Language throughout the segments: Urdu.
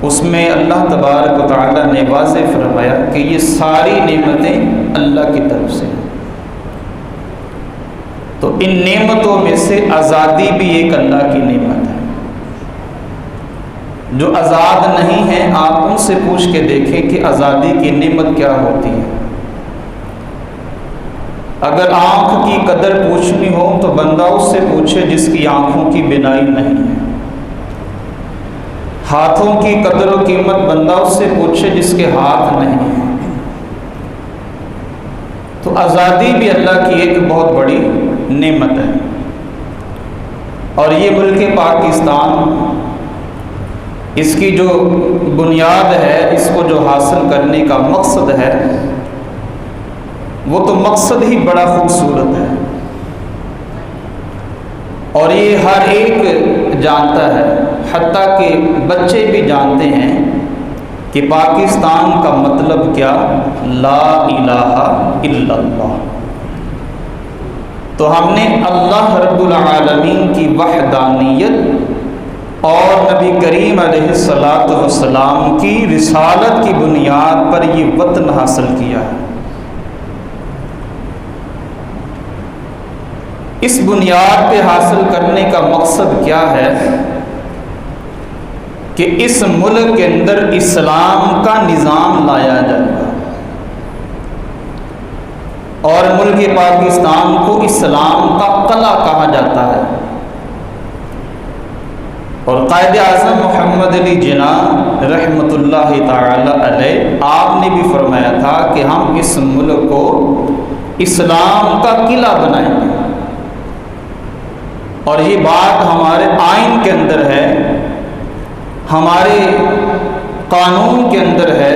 اس میں اللہ تبارک و تعالیٰ نے واضح فرمایا کہ یہ ساری نعمتیں اللہ کی طرف سے ہیں۔ تو ان نعمتوں میں سے آزادی بھی ایک اللہ کی نعمت ہے۔ جو آزاد نہیں ہیں آپ ان سے پوچھ کے دیکھیں کہ آزادی کی نعمت کیا ہوتی ہے۔ اگر آنکھ کی قدر پوچھنی ہو تو بندہ اس سے پوچھے جس کی آنکھوں کی بینائی نہیں ہے۔ ہاتھوں کی قدر و قیمت بندہ اس سے پوچھے جس کے ہاتھ نہیں ہیں۔ تو آزادی بھی اللہ کی ایک بہت بڑی نعمت ہے، اور یہ ملک پاکستان، اس کی جو بنیاد ہے، اس کو جو حاصل کرنے کا مقصد ہے، وہ تو مقصد ہی بڑا خوبصورت ہے، اور یہ ہر ایک جانتا ہے، حتیٰ کہ بچے بھی جانتے ہیں کہ پاکستان کا مطلب کیا؟ لا الہ الا اللہ۔ تو ہم نے اللہ رب العالمین کی وحدانیت اور نبی کریم علیہ الصلاۃ والسلام کی رسالت کی بنیاد پر یہ وطن حاصل کیا ہے۔ اس بنیاد پہ حاصل کرنے کا مقصد کیا ہے کہ اس ملک کے اندر اسلام کا نظام لایا جائے گا، اور ملک پاکستان کو اسلام کا قلعہ کہا جاتا ہے، اور قائد اعظم محمد علی جناح رحمۃ اللہ تعالی علیہ آپ نے بھی فرمایا تھا کہ ہم اس ملک کو اسلام کا قلعہ بنائیں گے، اور یہ بات ہمارے آئین کے اندر ہے، ہمارے قانون کے اندر ہے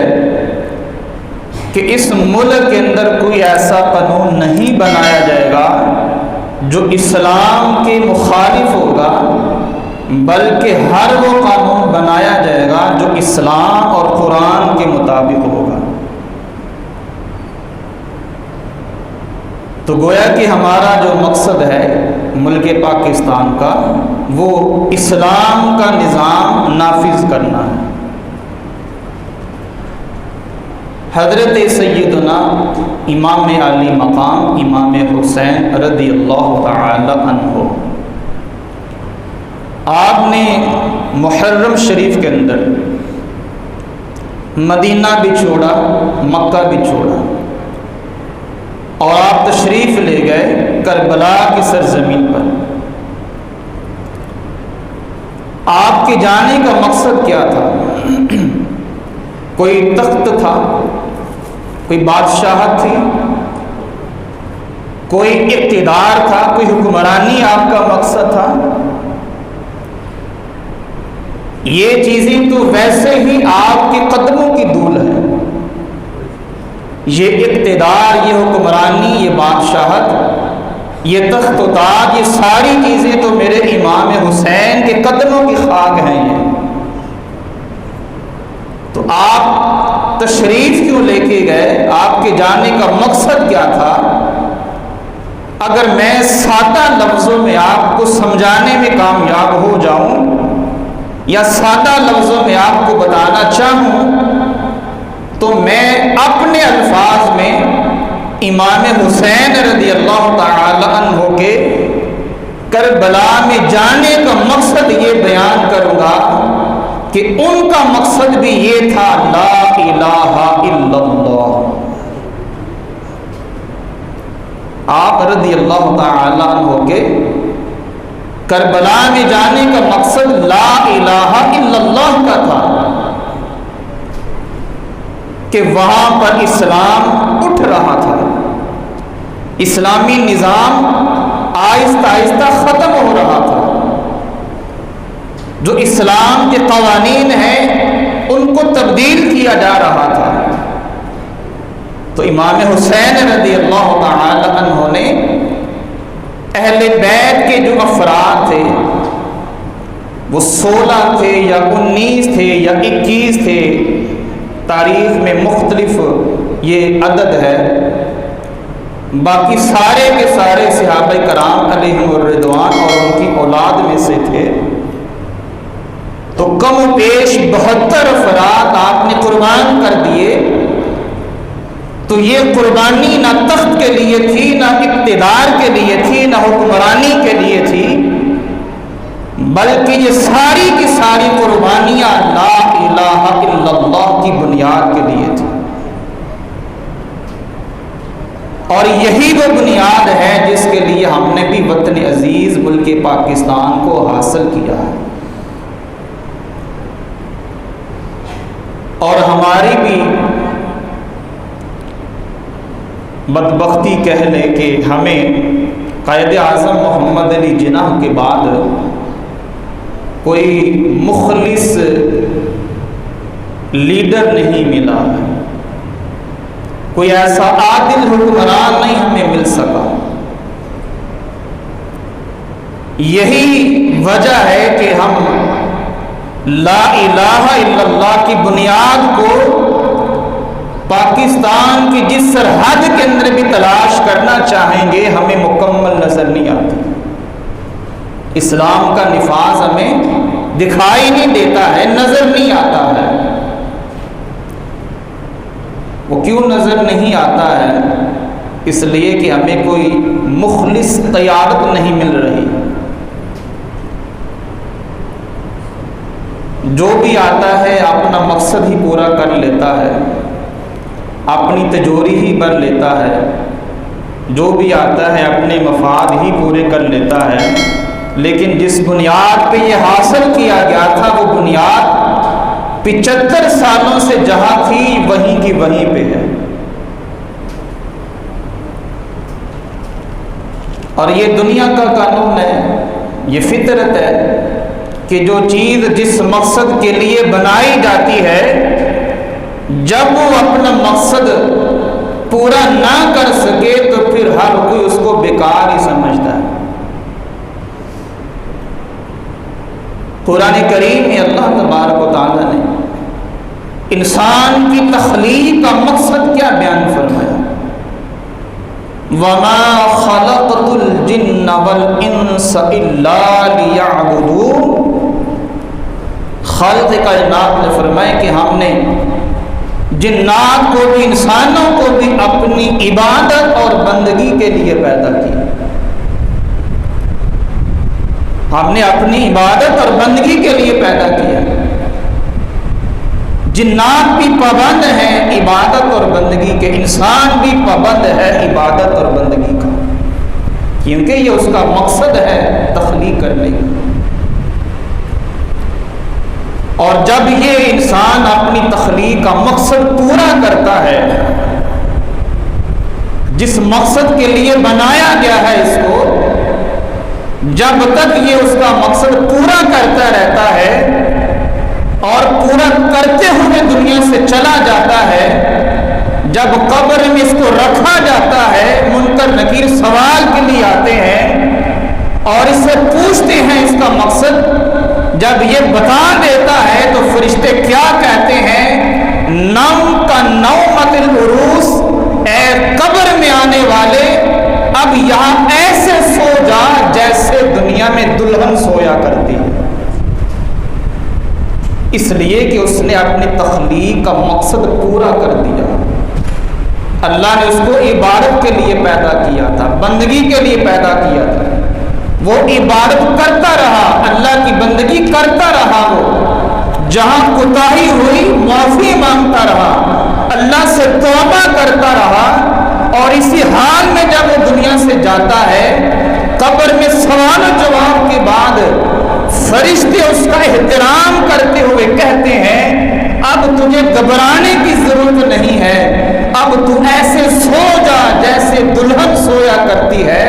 کہ اس ملک کے اندر کوئی ایسا قانون نہیں بنایا جائے گا جو اسلام کے مخالف ہوگا، بلکہ ہر وہ قانون بنایا جائے گا جو اسلام اور قرآن کے مطابق ہوگا۔ تو گویا کہ ہمارا جو مقصد ہے ملک پاکستان کا، وہ اسلام کا نظام نافذ کرنا ہے۔ حضرت سیدنا امام علی مقام امام حسین رضی اللہ تعالی عنہ، آپ نے محرم شریف کے اندر مدینہ بھی چھوڑا، مکہ بھی چھوڑا، اور آپ تشریف لے گئے کربلا کی سرزمین پر۔ آپ کے جانے کا مقصد کیا تھا؟ کوئی تخت تھا، کوئی بادشاہت تھی، کوئی اقتدار تھا، کوئی حکمرانی آپ کا مقصد تھا؟ یہ چیزیں تو ویسے ہی آپ کے قدموں کی دھول ہے۔ یہ اقتدار، یہ حکمرانی، یہ بادشاہت، یہ تخت و تاج، یہ ساری چیزیں تو میرے امام حسین کے قدموں کی خاک ہیں۔ یہ تو آپ تشریف کیوں لے کے گئے؟ آپ کے جانے کا مقصد کیا تھا؟ اگر میں سادہ لفظوں میں آپ کو سمجھانے میں کامیاب ہو جاؤں، یا سادہ لفظوں میں آپ کو بتانا چاہوں، تو میں اپنے الفاظ میں امام حسین رضی اللہ تعالی عنہ کے کربلا میں جانے کا مقصد یہ بیان کروں گا کہ ان کا مقصد بھی یہ تھا، لا الہ الا اللہ۔ آپ رضی اللہ تعالی عنہ کے کربلا میں جانے کا مقصد لا الہ الا اللہ کا تھا کہ وہاں پر اسلام اٹھ رہا تھا، اسلامی نظام آہستہ آہستہ ختم ہو رہا تھا، جو اسلام کے قوانین ہیں ان کو تبدیل کیا جا رہا تھا۔ تو امام حسین رضی اللہ تعالی عنہ نے اہل بیت کے جو افراد تھے، وہ 16 تھے یا 19 تھے یا 21 تھے، تاریخ میں مختلف یہ عدد ہے، باقی سارے کے سارے صحابہ کرام علیہم الرضوان اور ان کی اولاد میں سے تھے۔ تو کم و بیش 72 افراد آپ نے قربان کر دیے. تو یہ قربانی نہ تخت کے لیے تھی، نہ اقتدار کے لیے تھی، نہ حکمرانی کے لیے تھی، بلکہ یہ ساری کی ساری قربانیاں لا الہ الا اللہ کی بنیاد کے لیے تھی. اور یہی وہ بنیاد ہے جس کے لیے ہم نے بھی وطن عزیز ملک پاکستان کو حاصل کیا ہے. اور ہماری بھی بدبختی کہہ لیں کہ ہمیں قائد اعظم محمد علی جناح کے بعد کوئی مخلص لیڈر نہیں ملا ہے، کوئی ایسا عادل حکمران نہیں ہمیں مل سکا. یہی وجہ ہے کہ ہم لا الہ الا اللہ کی بنیاد کو پاکستان کی جس سرحد کے اندر بھی تلاش کرنا چاہیں گے ہمیں مکمل نظر نہیں آتی. اسلام کا نفاذ ہمیں دکھائی نہیں دیتا ہے، نظر نہیں آتا ہے. وہ کیوں نظر نہیں آتا ہے؟ اس لیے کہ ہمیں کوئی مخلص قیادت نہیں مل رہی. جو بھی آتا ہے اپنا مقصد ہی پورا کر لیتا ہے، اپنی تجوری ہی بھر لیتا ہے. جو بھی آتا ہے اپنے مفاد ہی پورے کر لیتا ہے. لیکن جس بنیاد پہ یہ حاصل کیا گیا تھا وہ بنیاد 75 سالوں سے جہاں تھی وہیں کی وہیں پہ ہے. اور یہ دنیا کا قانون ہے، یہ فطرت ہے کہ جو چیز جس مقصد کے لیے بنائی جاتی ہے جب وہ اپنا مقصد پورا نہ کر سکے تو پھر ہر کوئی اس کو بیکار ہی سمجھتا ہے. قرآن کریم میں اللہ تبارک و تعالیٰ نے انسان کی تخلیق کا مقصد کیا بیان فرمایا؟ وَمَا خَلَقْتُ الْجِنَّ وَالْإِنسَ إِلَّا لِيَعْبُدُونَ. خالق کائنات نے فرمایا کہ ہم نے جنات کو بھی انسانوں کو بھی اپنی عبادت اور بندگی کے لیے پیدا کیا. ہم نے اپنی عبادت اور بندگی کے لیے پیدا کیا. جنات بھی پابند ہیں عبادت اور بندگی کے، انسان بھی پابند ہے عبادت اور بندگی کا، کیونکہ یہ اس کا مقصد ہے تخلیق کرنے کا. اور جب یہ انسان اپنی تخلیق کا مقصد پورا کرتا ہے، جس مقصد کے لیے بنایا گیا ہے اس کو، جب تک یہ اس کا مقصد پورا کرتا رہتا ہے اور پورا کرتے ہوئے دنیا سے چلا جاتا ہے، جب قبر میں اس کو رکھا جاتا ہے منکر نکیر سوال کے لیے آتے ہیں اور اس سے پوچھتے ہیں اس کا مقصد، جب یہ بتا دیتا ہے تو فرشتے کیا کہتے ہیں؟ نوم کا نومت العروس، اے قبر میں آنے والے اب یہاں ایسے سو جا جیسے دنیا میں دلہن سویا کرتی ہے. اس لیے کہ اس نے اپنی تخلیق کا مقصد پورا کر دیا. اللہ نے اس کو عبادت کے لیے پیدا کیا تھا، بندگی کے لیے پیدا کیا تھا. وہ عبادت کرتا رہا، اللہ کی بندگی کرتا رہا. وہ جہاں کوتاہی ہوئی معافی مانگتا رہا، اللہ سے توبہ کرتا رہا. اور اسی حال میں جب وہ دنیا سے جاتا ہے، قبر میں سوال و جواب کے بعد فرشتے اس کا احترام کرتے ہوئے کہتے ہیں اب تجھے گھبرانے کی ضرورت نہیں ہے، اب تو ایسے سو جا جیسے دلہن سویا کرتی ہے.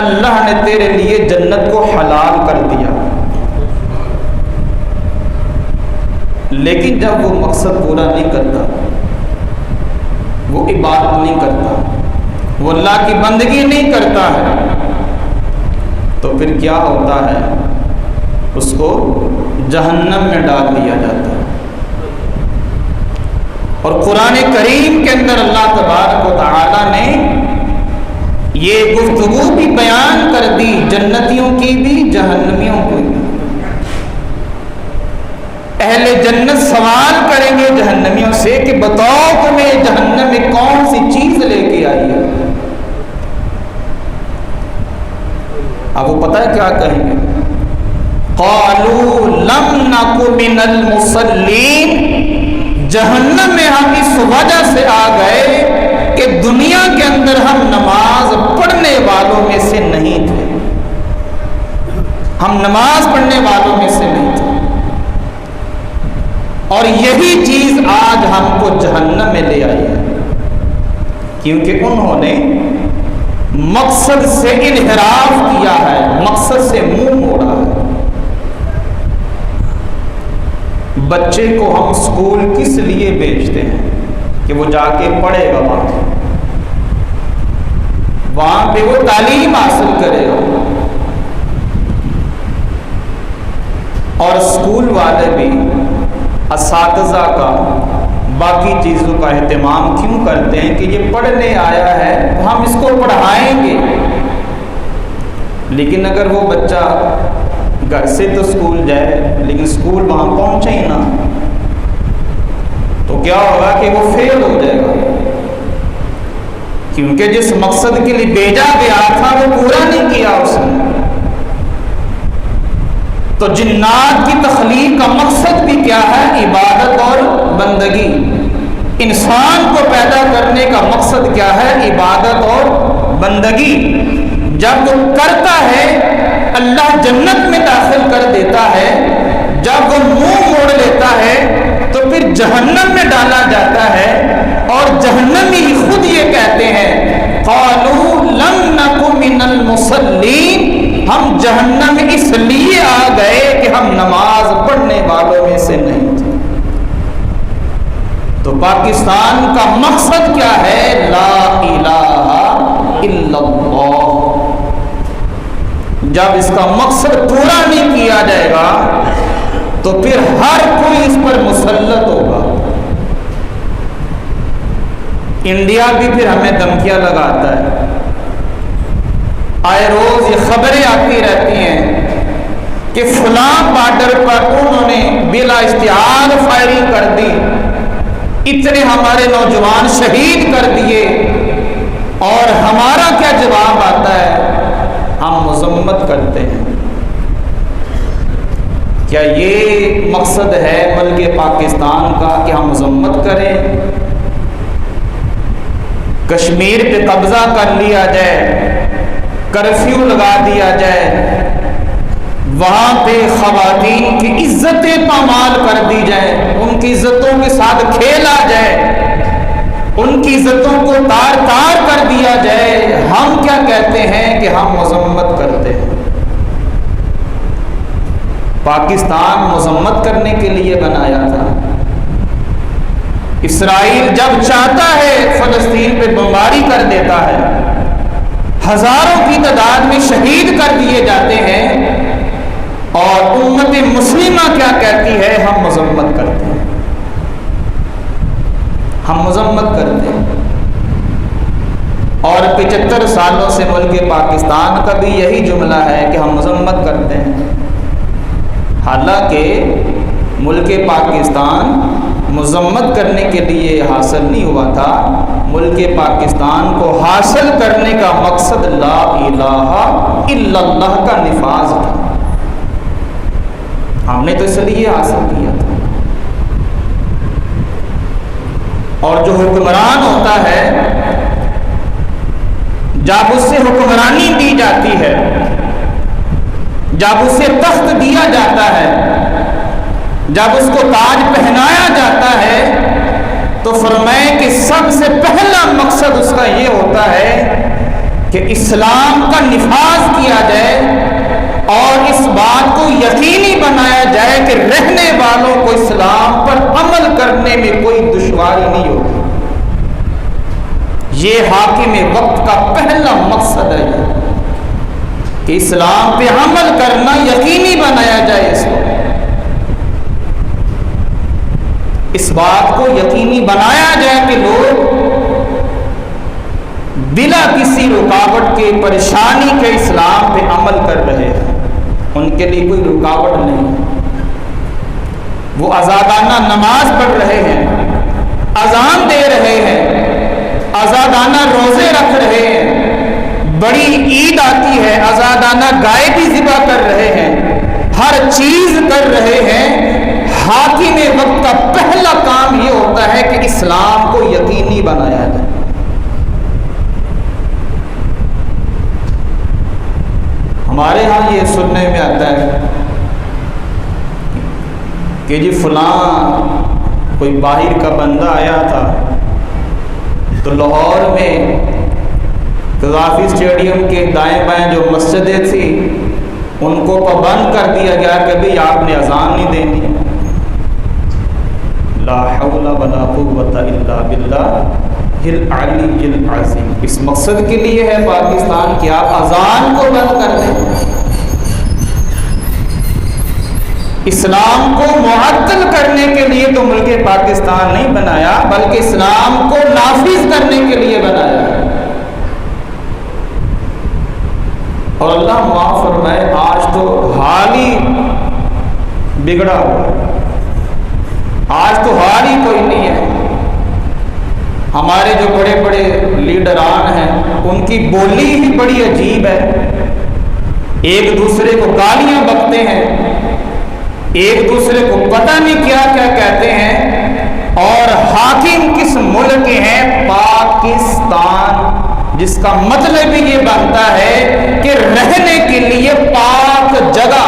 اللہ نے تیرے لیے جنت کو حلال کر دیا. لیکن جب وہ مقصد پورا نہیں کرتا، وہ عبادت نہیں کرتا، وہ اللہ کی بندگی نہیں کرتا ہے، تو پھر کیا ہوتا ہے؟ اس کو جہنم میں ڈال دیا جاتا ہے. اور قرآن کریم کے اندر اللہ تبارک و تعالی نے یہ گفتگو بھی بیان کر دی، جنتیوں کی بھی جہنمیوں کی بھی. اہل جنت سوال کریں گے جہنمیوں سے کہ بتاؤ تمہیں جہنم میں کون سی چیز لے کے آئی ہے؟ اب وہ پتہ ہے کیا کہیں گے؟ قالوا لم نک من المصلین، جہنم میں ہم اس وجہ سے آ گئے کہ دنیا کے اندر ہم نماز پڑھنے والوں میں سے نہیں تھے، ہم نماز پڑھنے والوں میں سے نہیں تھے، اور یہی چیز آج ہم کو جہنم میں لے آئی ہے، کیونکہ انہوں نے مقصد سے انحراف کیا ہے، مقصد سے منہ موڑا ہے۔ بچے کو ہم اسکول کس لیے بھیجتے ہیں؟ کہ وہ جا کے پڑھے گا، وہاں پہ وہ تعلیم حاصل کرے گا، اور اسکول والے بھی اساتذہ کا باقی چیزوں کا اہتمام کیوں کرتے ہیں کہ یہ پڑھنے آیا ہے ہم اس کو پڑھائیں گے، لیکن اگر وہ بچہ گھر سے تو اسکول جائے لیکن اسکول وہاں پہنچے ہی نہ، تو کیا ہوگا کہ وہ فیل ہو جائے گا، کیونکہ جس مقصد کے لیے بھیجا گیا تھا وہ پورا نہیں کیا اس نے۔ تو جنات کی تخلیق کا مقصد بھی کیا ہے؟ عبادت اور بندگی۔ انسان کو پیدا کرنے کا مقصد کیا ہے؟ عبادت اور بندگی۔ جب وہ کرتا ہے اللہ جنت میں داخل کر دیتا ہے، جب وہ منہ موڑ لیتا ہے تو پھر جہنم میں ڈالا جاتا ہے، اور جہنمی خود یہ کہتے ہیں قالوا لم نک من المصلین، ہم جہنم میں اس لیے آ گئے کہ ہم نماز پڑھنے والوں میں سے نہیں تھے۔ تو پاکستان کا مقصد کیا ہے؟ لا الہ الا اللہ۔ جب اس کا مقصد پورا نہیں کیا جائے گا تو پھر ہر کوئی اس پر مسلط ہوگا۔ انڈیا بھی پھر ہمیں دھمکیاں لگاتا ہے، آئے روز یہ خبریں آتی رہتی ہیں کہ فلاں بارڈر پر انہوں نے بلا اشتہار فائرنگ کر دی، اتنے ہمارے نوجوان شہید کر دیے، اور ہمارا کیا جواب آتا ہے؟ ہم مذمت کرتے ہیں۔ کیا یہ مقصد ہے ملک پاکستان کا کہ ہم مذمت کریں؟ کشمیر پہ قبضہ کر لیا جائے، کرفیو لگا دیا جائے، وہاں پہ خواتین کی عزتیں پامال کر دی جائے، ان کی عزتوں کے ساتھ کھیلا جائے، ان کی عزتوں کو تار تار کر دیا جائے، ہم کیا کہتے ہیں کہ ہم مذمت کرتے ہیں۔ پاکستان مذمت کرنے کے لیے بنایا تھا۔ اسرائیل جب چاہتا ہے فلسطین پہ بمباری کر دیتا ہے، ہزاروں کی تعداد میں شہید کر دیے جاتے ہیں، اور امت مسلمہ کیا کہتی ہے؟ ہم مذمت کرتے ہیں، ہم مذمت کرتے ہیں۔ اور 75 سالوں سے ملک پاکستان کا بھی یہی جملہ ہے کہ ہم مذمت کرتے ہیں، حالانکہ ملک پاکستان مذمت کرنے کے لیے حاصل نہیں ہوا تھا، ملک پاکستان کو حاصل کرنے کا مقصد لا الہ الا اللہ کا نفاذ تھا، ہم نے تو اس لیے حاصل کیا تھا۔ اور جو حکمران ہوتا ہے جب اس سے حکمرانی دی جاتی ہے، جب اسے تخت دیا جاتا ہے، جب اس کو تاج پہنایا جاتا ہے، تو فرمائے کہ سب سے پہلا مقصد اس کا یہ ہوتا ہے کہ اسلام کا نفاذ کیا جائے، اور اس بات کو یقینی بنایا جائے کہ رہنے والوں کو اسلام پر عمل کرنے میں کوئی دشواری نہیں ہوگی۔ یہ حاکم وقت کا پہلا مقصد ہے کہ اسلام پہ عمل کرنا یقینی بنایا جائے، اس بات کو یقینی بنایا جائے کہ لوگ بلا کسی رکاوٹ کے، پریشانی کے اسلام پہ عمل کر رہے ہیں، ان کے لیے کوئی رکاوٹ نہیں۔ وہ آزادانہ نماز پڑھ رہے ہیں، اذان دے رہے ہیں، آزادانہ روزے رکھ رہے ہیں، بڑی عید آتی ہے آزادانہ گائے بھی ذبح کر رہے ہیں، ہر چیز کر رہے ہیں، حاکم وقت کا پہلا کام یہ ہوتا ہے کہ اسلام کو یقینی بنایا جائے۔ ہمارے ہاں یہ سننے میں آتا ہے کہ جی فلاں کوئی باہر کا بندہ آیا تھا تو لاہور میں قذافی اسٹیڈیم کے دائیں بائیں جو مسجدیں تھیں ان کو پابند کر دیا گیا کہ بھئی آپ نے اذان نہیں دینی۔ لا حول ولا قوت الا باللہ العلی العظیم۔ اس مقصد کے لیے ہے پاکستان کہ آپ اذان کو بند کر دیں۔ اسلام کو معطل کرنے کے لیے تو ملک پاکستان نہیں بنایا بلکہ اسلام کو نافذ کرنے کے لیے بنایا ہے۔ اور اللہ معاف فرمائے آج تو حال ہی بگڑا ہوا ہے، آج تو حال ہی کوئی نہیں ہے۔ ہمارے جو بڑے بڑے لیڈران ہیں ان کی بولی ہی بڑی عجیب ہے، ایک دوسرے کو گالیاں بکتے ہیں، ایک دوسرے کو پتہ نہیں کیا کیا کہتے ہیں، اور حاکم کس ملک کے ہیں؟ پاکستان، جس کا مطلب بھی یہ بنتا ہے کہ رہنے کے لیے پاک جگہ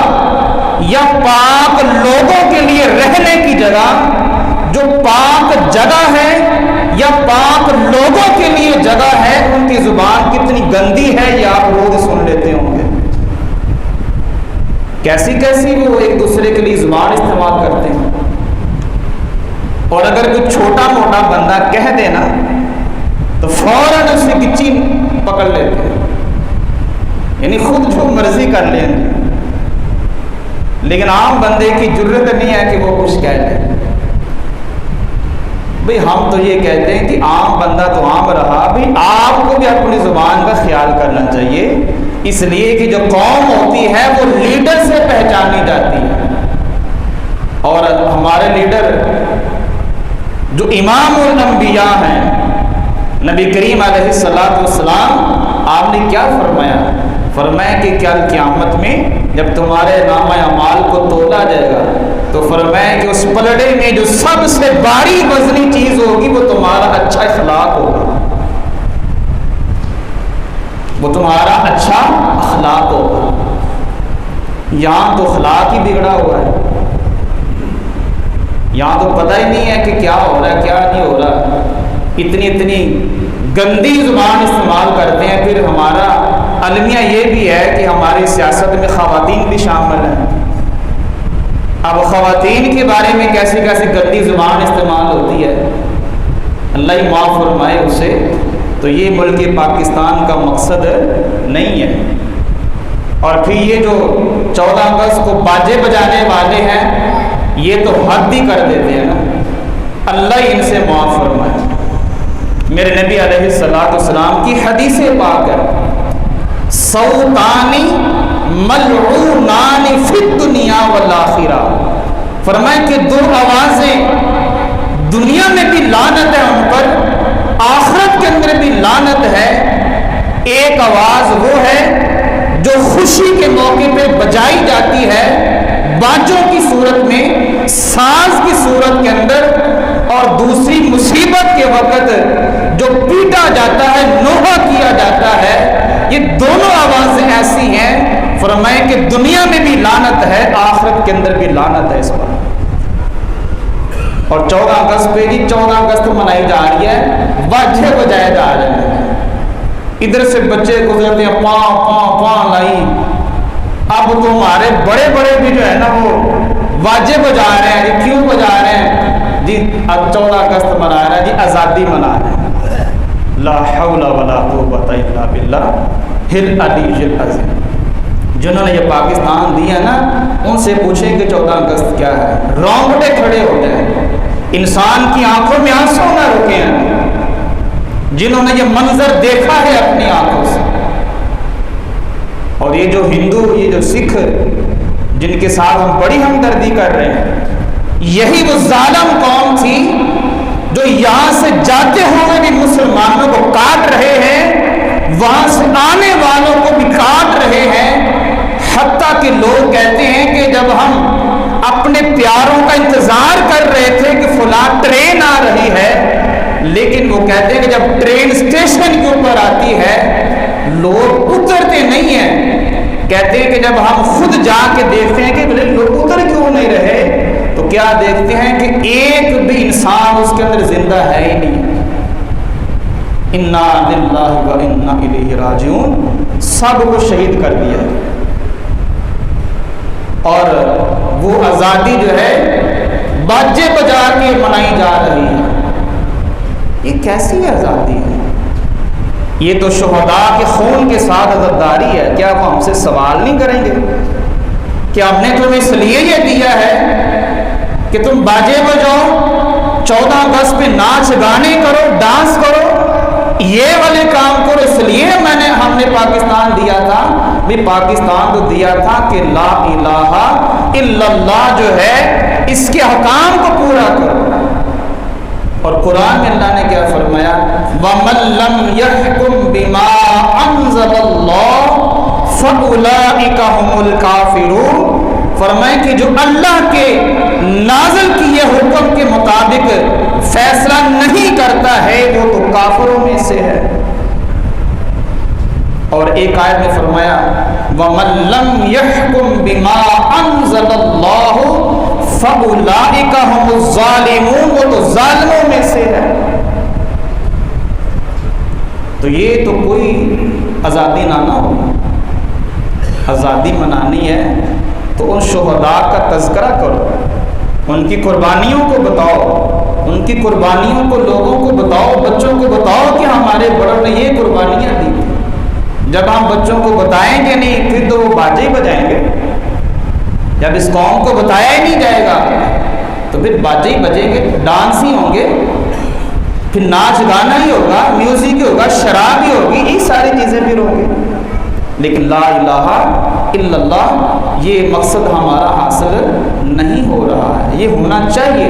یا پاک لوگوں کے لیے رہنے کی جگہ، جو پاک جگہ ہے یا پاک لوگوں کے لیے جگہ ہے، ان کی زبان کتنی گندی ہے یہ آپ روز سن لیتے ہوں گے۔ کیسی کیسی وہ ایک دوسرے کے لیے زبان استعمال کرتے ہیں، اور اگر کوئی چھوٹا موٹا بندہ کہہ دے نا تو فوراً اس کی گچی پکڑ لیتے ہیں، یعنی خود جو مرضی کر لیں گے، لیکن عام بندے کی جرت نہیں ہے کہ وہ کچھ کہہ لے۔ بھئی ہم تو یہ کہتے ہیں کہ عام بندہ تو عام رہا، بھئی آپ کو بھی اپنی زبان کا خیال کرنا چاہیے، اس لیے کہ جو قوم ہوتی ہے وہ لیڈر سے پہچانی جاتی ہے، اور ہمارے لیڈر جو امام الانبیاء ہیں نبی کریم علیہ السلام، آپ نے کیا فرمایا؟ فرمایا کہ کل قیامت میں جب تمہارے نامہ اعمال کو تولا جائے گا تو فرمایا کہ اس پلڑے میں جو سب سے بھاری وزنی چیز ہوگی وہ تمہارا اچھا اخلاق ہوگا، وہ تمہارا اچھا اخلاق ہوگا۔ یہاں تو اخلاق ہی بگڑا ہوا ہے، یہاں تو پتہ ہی نہیں ہے کہ کیا ہو رہا ہے کیا نہیں ہو رہا، اتنی گندی زبان استعمال کرتے ہیں۔ پھر ہمارا المیہ یہ بھی ہے کہ ہماری سیاست میں خواتین بھی شامل ہیں، اب خواتین کے بارے میں کیسی کیسی گندی زبان استعمال ہوتی ہے، اللہ ہی معاف فرمائے اسے۔ تو یہ ملک پاکستان کا مقصد نہیں ہے۔ اور پھر یہ جو 14 اگست کو باجے بجانے والے ہیں یہ تو حد ہی کر دیتے ہیں نا، اللہ ہی ان سے معاف فرمائے۔ میرے نبی علیہ السلام کی حدیث پاک ہے، صوتانی ملعونان فی الدنیا والآخرہ، فرمائے کہ دو آوازیں دنیا میں بھی لعنت ہے ان پر، آخرت کے اندر بھی لعنت ہے۔ ایک آواز وہ ہے جو خوشی کے موقع پہ بجائی جاتی ہے باجوں کی صورت میں، ساز کی صورت کے اندر، اور دوسری مصیبت کے وقت جو پیٹا جاتا ہے، نوحہ کیا جاتا ہے۔ یہ دونوں آوازیں ایسی ہیں، فرمائے کہ دنیا میں بھی لعنت ہے، آخرت کے اندر بھی لعنت ہے اس پر۔ اور 14 اگست پہ ہی 14 اگست منائی جا رہی ہے، باجے بجائے جا رہے ہیں، ادھر سے بچے گزرتے ہیں پاں پاں پاں لائی۔ اب تمہارے بڑے بڑے بھی جو ہے نا وہ واجے بجا رہے ہیں، یہ کیوں بجا رہے ہیں جی؟ اب 14 اگست منا رہے ہیں جی، آزادی منا رہے ہیں۔ لا حول ولا قوت الا باللہ العلی العظیم۔ جنہوں نے یہ پاکستان دیا نا ان سے پوچھیں کہ 14 اگست کیا ہے، رونگٹے کھڑے ہو گئے، انسان کی آنکھوں میں آنسو نہ رکے ہیں جنہوں نے یہ منظر دیکھا ہے اپنی آنکھوں سے۔ اور یہ جو ہندو، یہ جو سکھ جن کے ساتھ ہم بڑی ہمدردی کر رہے ہیں، یہی وہ ظالم قوم تھی جو یہاں سے جاتے ہوئے بھی مسلمانوں کو کاٹ رہے ہیں، وہاں سے آنے والوں کو بھی کاٹ رہے ہیں، حتیٰ کہ لوگ کہتے ہیں کہ جب ہم اپنے پیاروں کا انتظار کر رہے تھے کہ فلاں ٹرین آ رہی ہے، لیکن وہ کہتے ہیں کہ جب ٹرین اسٹیشن کے اوپر آتی ہے لوگ اترتے نہیں ہیں، کہتے ہیں کہ جب ہم خود جا کے دیکھتے ہیں کہ بھلے لوگ اتر کیوں نہیں رہے، تو کیا دیکھتے ہیں کہ ایک بھی انسان اس کے اندر زندہ ہے ہی نہیں۔ انا للہ و انا الیہ راجعون، سب کو شہید کر دیا، اور وہ آزادی جو ہے باجے بجا کے منائی جا رہی ہے۔ یہ کیسی آزادی ہے؟ یہ تو شہداء کے خون کے ساتھ غداری ہے۔ کیا وہ ہم سے سوال نہیں کریں گے کہ ہم نے تمہیں اس لیے یہ دیا ہے کہ تم باجے بجاؤ، 14 اگست پہ ناچ گانے کرو، ڈانس کرو، یہ والے کام کرو، اس لیے ہم نے پاکستان دیا تھا؟ بھی پاکستان تو دیا تھا کہ لا الہ الا اللہ جو ہے اس کے حکام کو پورا کرو۔ اور قرآن میں اللہ نے کیا فرمایا؟ وَمَن لَّمْ يَحْكُم بِمَا أَنزَلَ اللَّهُ فَأُولَٰئِكَ هُمُ الْكَافِرُونَ، فرمائے کہ جو اللہ کے نازل کیے حکم کے مطابق فیصلہ نہیں کرتا ہے وہ تو کافروں میں سے ہے۔ اور ایک آیت میں فرمایا وَمَن لَّمْ يَحْكُم بِمَا أَنزَلَ اللَّهُ فَأُولَٰئِكَ هُمُ الظَّالِمُونَ، وہ تو ظالموں میں سے ہے۔ تو یہ تو کوئی آزادی نہ ہو، آزادی منانی ہے تو ان شہداء کا تذکرہ کرو، ان کی قربانیوں کو بتاؤ، ان کی قربانیوں کو لوگوں کو بتاؤ، بچوں کو بتاؤ کہ ہمارے بڑوں نے یہ قربانیاں دی۔ جب ہم بچوں کو بتائیں گے نہیں پھر تو وہ باجے بجائیں گے۔ جب اس قوم کو بتایا ہی نہیں جائے گا تو پھر باجے ہی بجیں گے، ڈانس ہی ہوں گے، پھر ناچ گانا ہی ہوگا، میوزک ہی ہوگا، شراب ہی ہوگی، یہ ساری چیزیں پھر ہوں گی۔ لیکن لا الہ الا اللہ یہ مقصد ہمارا حاصل نہیں ہو رہا ہے، یہ ہونا چاہیے۔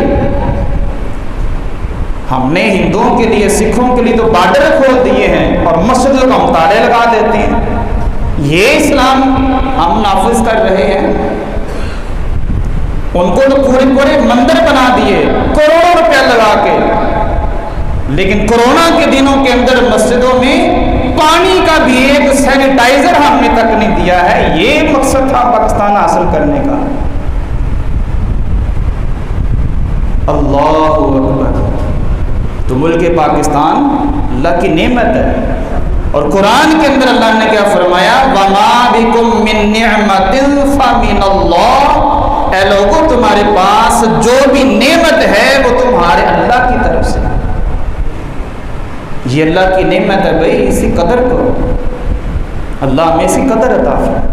ہم نے ہندوؤں کے لیے، سکھوں کے لیے تو بارڈر کھول دیے ہیں اور مسجدوں کا ہم تالے لگا دیتے ہیں، یہ اسلام ہم نافذ کر رہے ہیں۔ ان کو تو پورے مندر بنا دیے کروڑوں روپیہ لگا کے، لیکن کورونا کے دنوں کے اندر مسجدوں میں پانی کا بھی ایک سینیٹائزر ہم نے تک نہیں دیا ہے۔ یہ مقصد تھا پاکستان حاصل کرنے کا۔ اللہ اکبر! تو ملک پاکستان اللہ کی نعمت ہے، اور قرآن کے اندر اللہ نے کیا فرمایا؟ وَمَا بِكُم مِّن نِّعْمَةٍ فَمِنَ اللَّهِ، اے لوگوں تمہارے پاس جو بھی نعمت ہے وہ تمہارے اللہ کی طرف سے، یہ اللہ کی نعمت ہے بھائی، اسی قدر کرو، اللہ ہمیں اسی قدر عطا فرمائے۔